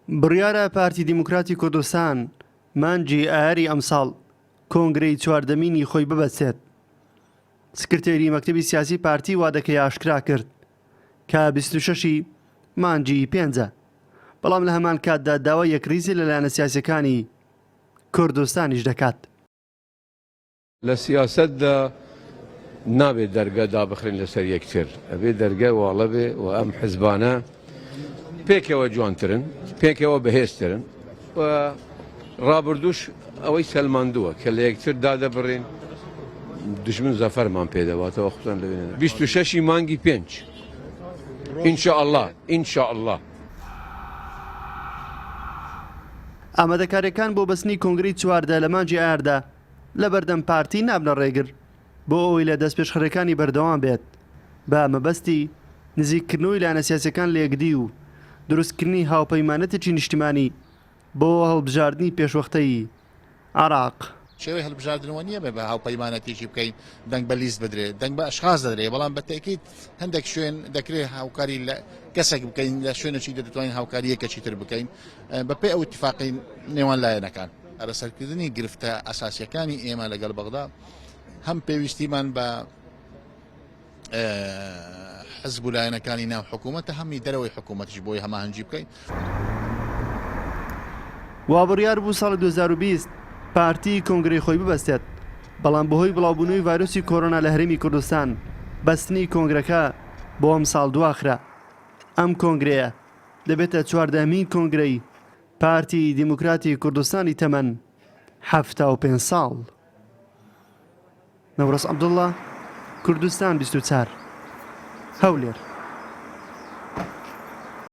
بڕیارە پارتی دیموکراتی کوردستان مانجی ئایاری ئەمساڵ کۆنگرەی چواردەمینی خۆی ببەسێت. سکرتێری مەکتەبی سیاسی پارتی وا دەکەی ئاشکرا کرد کە 26 مانجی 5، بەڵام لە هەمان کاتدا داوا یەکریزی لەلایەنە سیاسیەکانی کوردستانیش دەکات. لە سیاسەتدا نابێت دەرگا دابخرێن لەسەر یەکتر، ئەبێ دەرگا واڵە بێ و ئەم حزبانە پێکەوە جوانترن، پێکەوە بەهێزترن و ڕابردوش ئەوەی سەلماندووە کە لە یەکتر دادەبڕین دژمن زەفەرمان پێدەواتەوە خوتان لەوێنە 26 مانگی 5 ئینشاءالله ئینشاءالله. ئامادەکاریەکان بۆ بەستنی کۆنگرەی چواردە لە مانجی ئایاردا لە بەردەم پارتی نابنە ڕێگر بۆ ئەوەی لە دەستپێشخەرەکانی بەردەوام بێت بە مەبەستی نزیککردنەوەی لایەنە سیاسیەکان لە یەکدی و دروستکردنی هاوپەیمانەتێکی نیشتیمانی بۆ هەڵبژاردننی پێشوەختەی عێراق. شێوەی هەڵبژاردنەوە نییە بە هاوپەیمانەتێکی بکەین دەنگ بە لیست بدرێت، دەنگ بە ئەشخاص دەدرێت، بەڵام بە تاکید هەندێک شوێن دەکرێت هاوکاری لە کەسێک بکەین لە شوێنێکی دەتوانین هاوکاری یەکێکی تر بکەین بەپێ ئەو اتفاقی نێوان لایەنەکان. ئەرەسەرکردنی گرفتە ئاساسیەکانی ئێمە لەگەڵ بەغدا هەم پێویستیمان بە حزب و لایەنەکانی ناو حکوومەتە هەمی دەرەوەی حکوومەتیش بۆی هەماهەنگی بکەین. وا بڕیار بوو ساڵی 2020 پارتی کۆنگرەی خۆی ببەستێت، بەڵام بەهۆی بڵاوبوونەوەی ڤایرۆسی کۆرۆنا لە هەرێمی کوردستان بەستنی کۆنگرەکە بۆ ئەم ساڵ دواخرا. ئەم کۆنگرەیە دەبێتە چواردەمین کۆنگرەی پارتی دیموکراتی کوردستانی تەمەن 75 ساڵ. نەورەس عەبدوڵڵا، کوردستان 24 هەولێر.